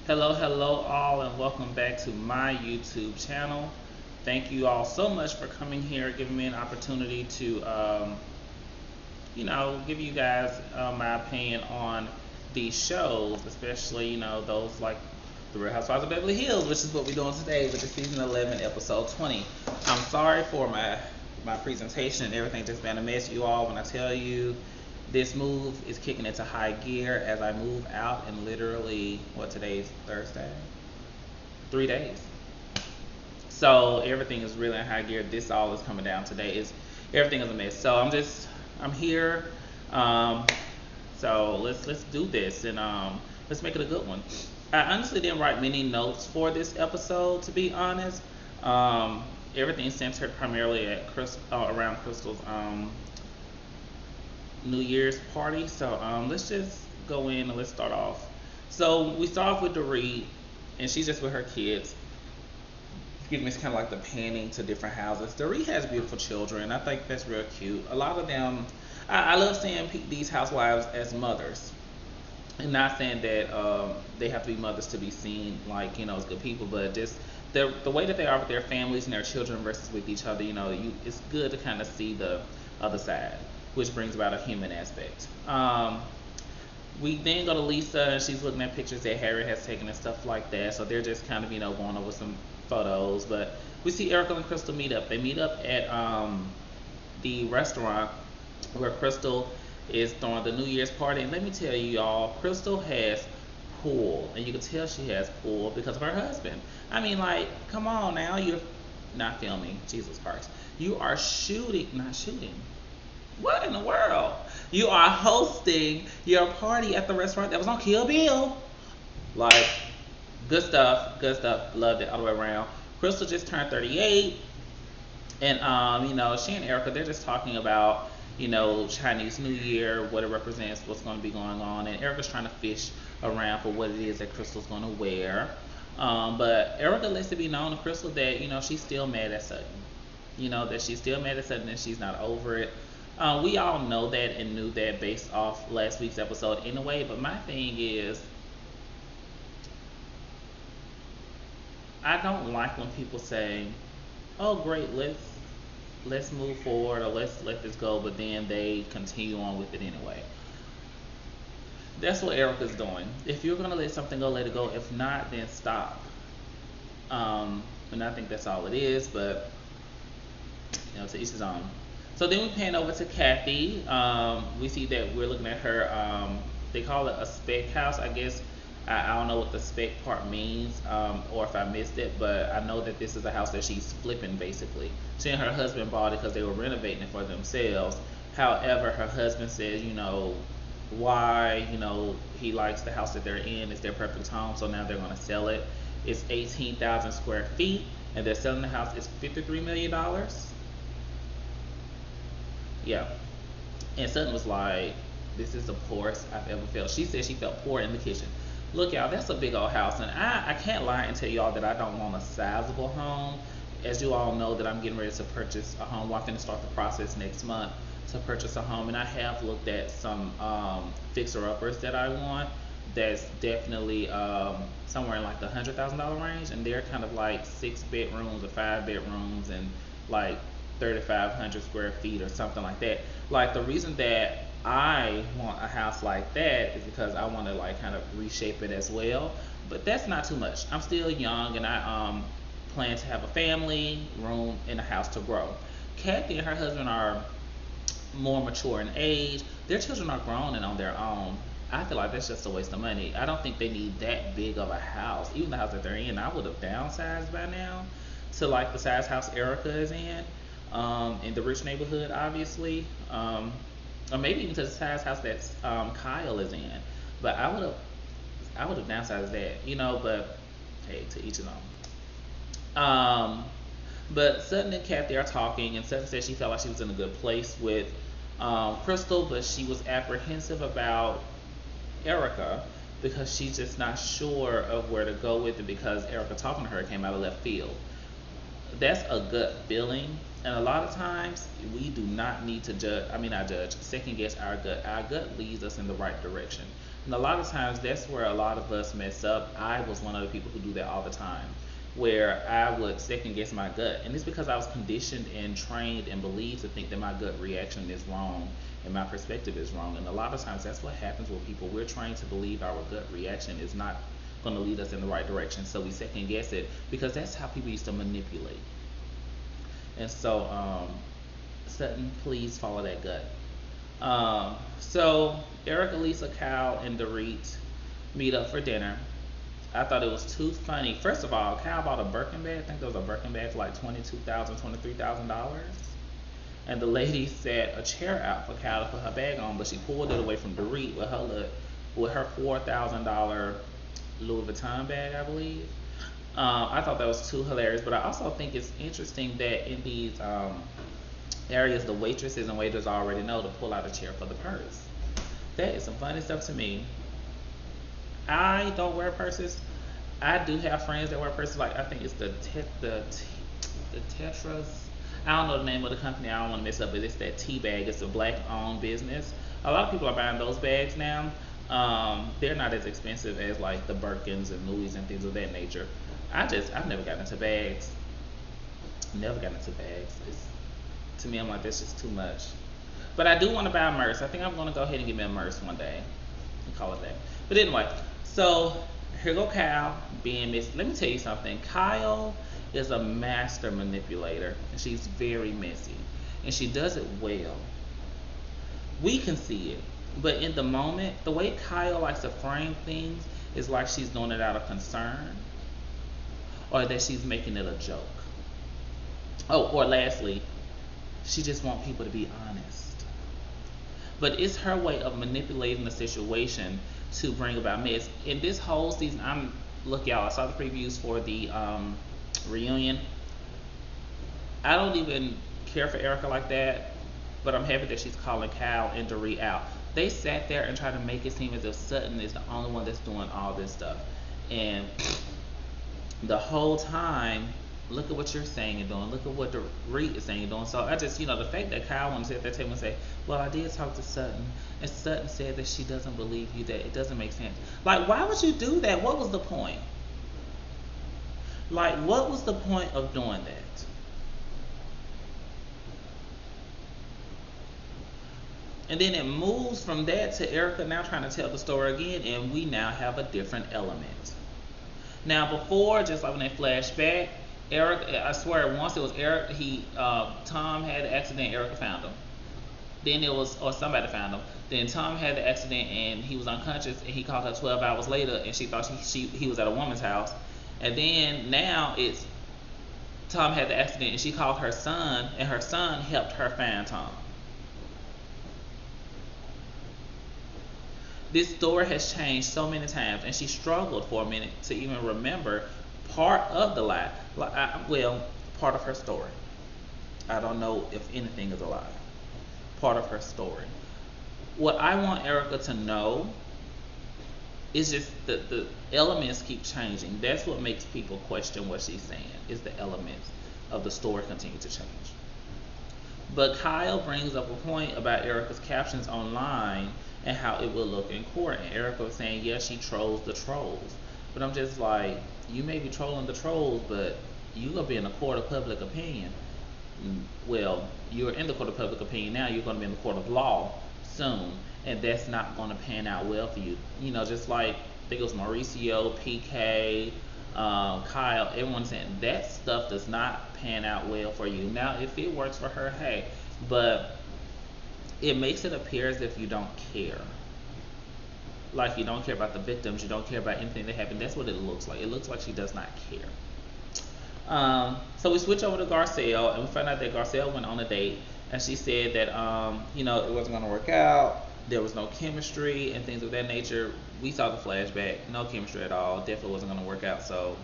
Hello, all, and welcome back to my YouTube channel. Thank you all so much for coming here, giving me an opportunity to, give you guys my opinion on these shows, especially, those like The Real Housewives of Beverly Hills, which is what we're doing today with the season 11, episode 20. I'm sorry for my presentation and everything just been a mess, you all, when I tell you this move is kicking into high gear as I move out in literally, what, today's Thursday? 3 days. So everything is really in high gear. This all is coming down today. Is Everything is a mess. So I'm here. Um, so let's do this and let's make it a good one. I honestly didn't write many notes for this episode, to be honest. Um, Everything centered primarily at around Crystal's New Year's party. So let's just go in and let's start off. So we start off with Dorit, and she's just with her kids. Excuse me, it's kind of like the panning to different houses. Dorit has beautiful children. I think that's real cute. A lot of them, I love seeing these housewives as mothers. And not saying that they have to be mothers to be seen like, as good people, but just the way that they are with their families and their children versus with each other, it's good to kind of see the other side, which brings about a human aspect. We then go to Lisa, and she's looking at pictures that Harry has taken and stuff like that. So they're just kind of, going over some photos. But we see Erica and Crystal meet up. They meet up at the restaurant where Crystal is throwing the New Year's party. And let me tell you, y'all, Crystal has pull, and you can tell she has pull because of her husband. I mean, like, come on now, you're not filming, Jesus Christ. You are not shooting. What in the world? You are hosting your party at the restaurant that was on Kill Bill. Like, good stuff, good stuff. Loved it all the way around. Crystal just turned 38, and she and Erica, they're just talking about, Chinese New Year, what it represents, what's going to be going on, and Erica's trying to fish around for what it is that Crystal's going to wear. But Erica lets it be known to Crystal that, she's still mad at Sutton. That she's still mad at Sutton and she's not over it. We all know that and knew that based off last week's episode anyway, but my thing is, I don't like when people say, "Oh, great, let's move forward or let's let this go," but then they continue on with it anyway. That's what Erica's doing. If you're gonna let something go, let it go. If not, then stop. And I think that's all it is. But to each his own. So then we pan over to Kathy. We see that we're looking at her. They call it a spec house, I guess. I don't know what the spec part means, or if I missed it, but I know that this is a house that she's flipping basically. She and her husband bought it because they were renovating it for themselves. However, her husband says, why, he likes the house that they're in. It's their perfect home, so now they're going to sell it. It's 18,000 square feet, and they're selling the house. It's $53 million. Yeah. And Sutton was like, "This is the poorest I've ever felt." She said she felt poor in the kitchen. Look, y'all, that's a big old house, and I can't lie and tell y'all that I don't want a sizable home. As you all know, that I'm getting ready to purchase a home. Well, I'm going to start the process next month to purchase a home, and I have looked at some fixer-uppers that I want. That's definitely somewhere in like the $100,000 range, and they're kind of like 6 bedrooms or 5 bedrooms and like 3,500 square feet or something like that. Like, the reason that I want a house like that is because I want to like kind of reshape it as well. But that's not too much. I'm still young, and I plan to have a family, room, and a house to grow. Kathy and her husband are more mature in age. Their children are grown and on their own. I feel like that's just a waste of money. I don't think they need that big of a house. Even the house that they're in, I would have downsized by now to like the size house Erica is in the rich neighborhood, obviously, or maybe even to the size house that Kyle is in. But I would have downsized that, But hey, to each his own. But Sutton and Kathy are talking, and Sutton said she felt like she was in a good place with Crystal, but she was apprehensive about Erica because she's just not sure of where to go with it because Erica talking to her came out of left field. That's a gut feeling, and a lot of times we do not need to judge. I mean, not judge, second guess our gut. Our gut leads us in the right direction. And a lot of times that's where a lot of us mess up. I was one of the people who do that all the time, where I would second guess my gut. And it's because I was conditioned and trained and believed to think that my gut reaction is wrong and my perspective is wrong. And a lot of times that's what happens with people. We're trained to believe our gut reaction is not going to lead us in the right direction. So we second guess it because that's how people used to manipulate. And so, Sutton, please follow that gut. So Erica, Lisa, Kyle, and Dorit meet up for dinner. I thought it was too funny. First of all, Kyle bought a Birkin bag. I think there was a Birkin bag for like $22,000, $23,000. And the lady set a chair out for Kyle to put her bag on, but she pulled it away from Dorit with her $4,000 Louis Vuitton bag, I believe. I thought that was too hilarious, but I also think it's interesting that in these areas, the waitresses and waiters already know to pull out a chair for the purse. That is some funny stuff to me. I don't wear purses. I do have friends that wear purses. Like I think it's the Tetras. I don't know the name of the company. I don't want to mess up, but it's that tea bag. It's a black-owned business. A lot of people are buying those bags now. They're not as expensive as like the Birkins and Louis and things of that nature. I've never gotten into bags. Never gotten into bags. To me, I'm like, that's just too much. But I do want to buy a Merce. I think I'm going to go ahead and get me a Merce one day and call it that. But anyway, so here go Kyle being Miss. Let me tell you something. Kyle is a master manipulator, and she's very messy, and she does it well. We can see it, but in the moment, the way Kyle likes to frame things is like she's doing it out of concern, or that she's making it a joke. Oh, or lastly, she just wants people to be honest. But it's her way of manipulating the situation to bring about mess. In this whole season, look y'all, I saw the previews for the reunion. I don't even care for Erica like that, but I'm happy that she's calling Kyle and Dorit out. They sat there and tried to make it seem as if Sutton is the only one that's doing all this stuff. And the whole time, look at what you're saying and doing. Look at what Dorit is saying and doing. So I just, the fact that Kyle wanted to sit at that table and say, well, I did talk to Sutton, and Sutton said that she doesn't believe you, that it doesn't make sense. Like, why would you do that? What was the point? Like, what was the point of doing that? And then it moves from that to Erica now trying to tell the story again, and we now have a different element. Now, before, just like when they flash back, Eric, I swear, once it was Eric, Tom had the accident, Erica found him. Then it was, or somebody found him. Then Tom had the accident and he was unconscious, and he called her 12 hours later, and she thought he was at a woman's house. And then now it's Tom had the accident and she called her son, and her son helped her find Tom. This story has changed so many times, and she struggled for a minute to even remember part of the lie. Part of her story. I don't know if anything is a lie. Part of her story. What I want Erica to know is just that the elements keep changing. That's what makes people question what she's saying, is the elements of the story continue to change. But Kyle brings up a point about Erica's captions online and how it will look in court. And Erica was saying, yeah, she trolls the trolls. But I'm just like, you may be trolling the trolls, but you're going to be in the court of public opinion. Well, you're in the court of public opinion now. You're going to be in the court of law soon. And that's not going to pan out well for you. Just like, I think it was Mauricio, PK, Kyle, everyone's saying that stuff does not pan out well for you. Now, if it works for her, hey. But it makes it appear as if you don't care. Like you don't care about the victims, you don't care about anything that happened. That's what it looks like. It looks like she does not care. So we switch over to Garcelle, and we find out that Garcelle went on a date, and she said that it wasn't going to work out. There was no chemistry and things of that nature. We saw the flashback, no chemistry at all. Definitely wasn't going to work out. So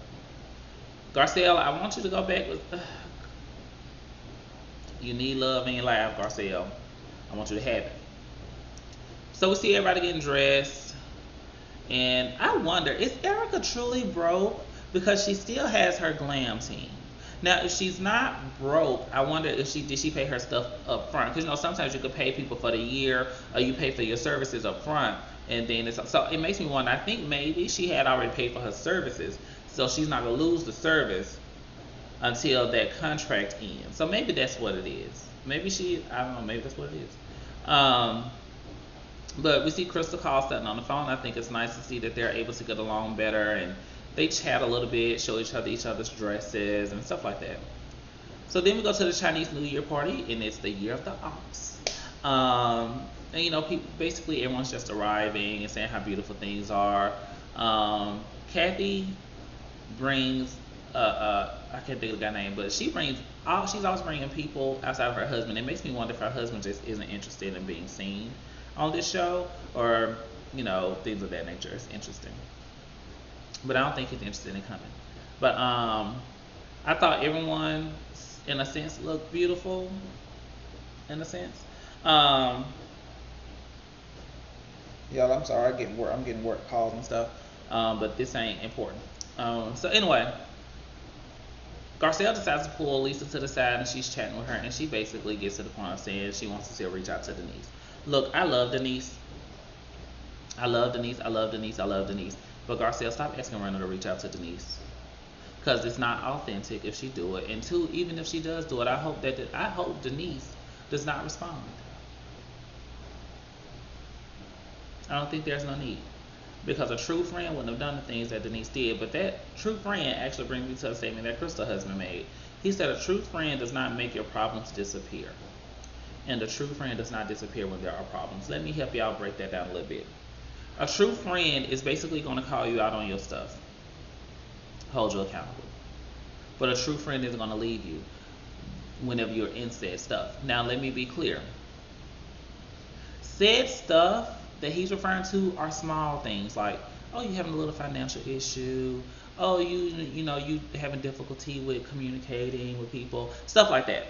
Garcelle, I want you to go back with. You need love in your life, Garcelle. I want you to have it. So we see everybody getting dressed, and I wonder, is Erica truly broke? Because she still has her glam team. Now, if she's not broke, I wonder if did she pay her stuff up front? Because sometimes you could pay people for the year, or you pay for your services up front. And then so it makes me wonder. I think maybe she had already paid for her services, so she's not gonna lose the service until that contract ends. So maybe that's what it is. Maybe I don't know. Maybe that's what it is. But we see Crystal call Sutton on the phone. I think it's nice to see that they're able to get along better, and they chat a little bit, show each other's dresses and stuff like that. So then we go to the Chinese New Year party, and it's the year of the ox. And people, basically everyone's just arriving and saying how beautiful things are. Kathy brings I can't think of the guy's name, but she's always bringing people outside of her husband. It makes me wonder if her husband just isn't interested in being seen on this show, or things of that nature. It's interesting, but I don't think he's interested in coming. But I thought everyone, in a sense, looked beautiful. In a sense, y'all, I'm sorry, I'm getting work calls and stuff, but this ain't important. So anyway, Garcelle decides to pull Lisa to the side, and she's chatting with her, and she basically gets to the point of saying she wants to still reach out to Denise. Look, I love Denise. I love Denise. I love Denise. I love Denise. But Garcelle, stop asking Rhonda to reach out to Denise, because it's not authentic if she do it. And two, even if she does do it, I hope Denise does not respond. I don't think there's no need, because a true friend wouldn't have done the things that Denise did. But that true friend actually brings me to a statement that Crystal husband made. He said a true friend does not make your problems disappear, and a true friend does not disappear when there are problems. Let me help y'all break that down a little bit. A true friend is basically going to call you out on your stuff, hold you accountable. But a true friend isn't going to leave you whenever you're in said stuff. Now, let me be clear. Said stuff that he's referring to are small things, like, oh, you having a little financial issue, oh, you having difficulty with communicating with people, stuff like that.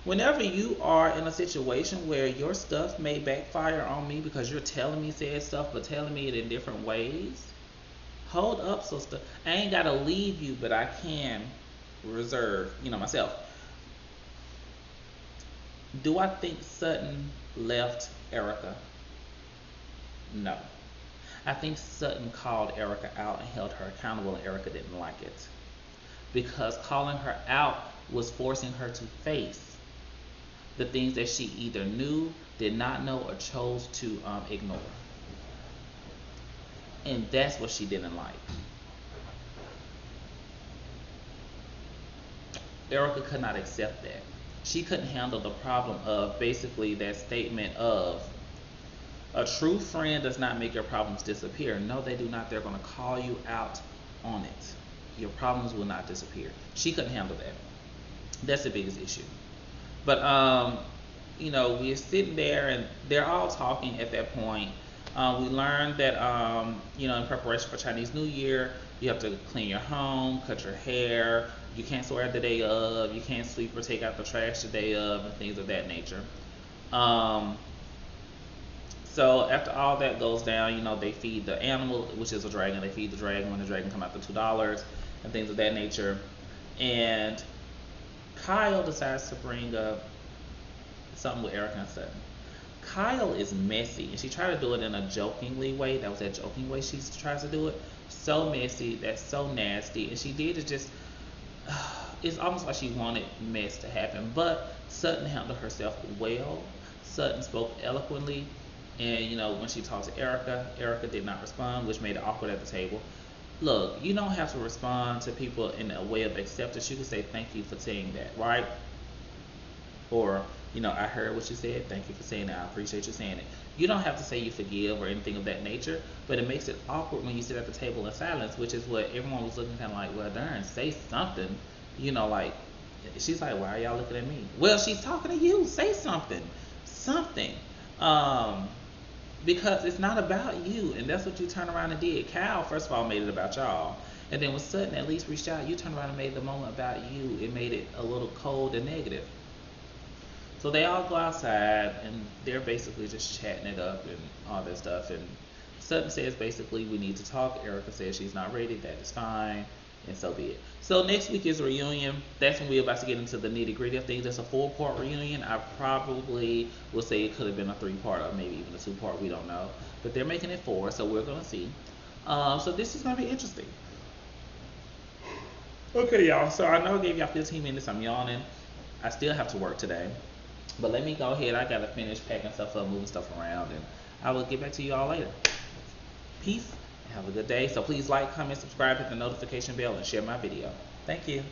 Whenever you are in a situation where your stuff may backfire on me because you're telling me said stuff but telling me it in different ways, hold up, sister. I ain't gotta leave you, but I can reserve, myself. Do I think Sutton left Erica? No. I think Sutton called Erica out and held her accountable, and Erica didn't like it, because calling her out was forcing her to face the things that she either knew, did not know, or chose to ignore. And that's what she didn't like. Erica could not accept that. She couldn't handle the problem of basically that statement of, a true friend does not make your problems disappear. No, they do not. They're going to call you out on it. Your problems will not disappear. She couldn't handle that. That's the biggest issue. But we're sitting there, and they're all talking at that point. We learned that in preparation for Chinese New Year, you have to clean your home, cut your hair. You can't swear the day of. You can't sweep or take out the trash the day of, and things of that nature. So after all that goes down, they feed the animal, which is a dragon. They feed the dragon when the dragon come out to $2 and things of that nature. And Kyle decides to bring up something with Erica and Sutton. Kyle is messy, and she tried to do it in a jokingly way. That was that joking way she tries to do it. So messy, that's so nasty, and she did it just. It's almost like she wanted mess to happen. But Sutton handled herself well. Sutton spoke eloquently, and when she talked to Erica, Erica did not respond, which made it awkward at the table. Look, you don't have to respond to people in a way of acceptance. You can say thank you for saying that, right? Or, I heard what you said. Thank you for saying that. I appreciate you saying it. You don't have to say you forgive or anything of that nature, but it makes it awkward when you sit at the table in silence, which is what everyone was looking kind of like, well, darn, say something. Like, she's like, why are y'all looking at me? Well, she's talking to you. Say something. Something. Because it's not about you, and that's what you turn around and did. Cal, first of all, made it about y'all. And then when Sutton at least reached out, you turned around and made the moment about you. It made it a little cold and negative. So they all go outside, and they're basically just chatting it up and all that stuff. And Sutton says basically we need to talk. Erica says she's not ready. That is fine. and so be it. So next week is reunion. That's when we're about to get into the nitty gritty of things. It's a 4-part reunion. I probably will say it could have been a 3-part or maybe even a 2-part. We don't know, but they're making it 4, so we're gonna see. So this is gonna be interesting. Okay, y'all. So I know I gave y'all 15 minutes. I'm yawning. I still have to work today, but let me go ahead. I gotta finish packing stuff up, moving stuff around, and I will get back to you all later. Peace. Have a good day. So please like, comment, subscribe, hit the notification bell, and share my video. Thank you.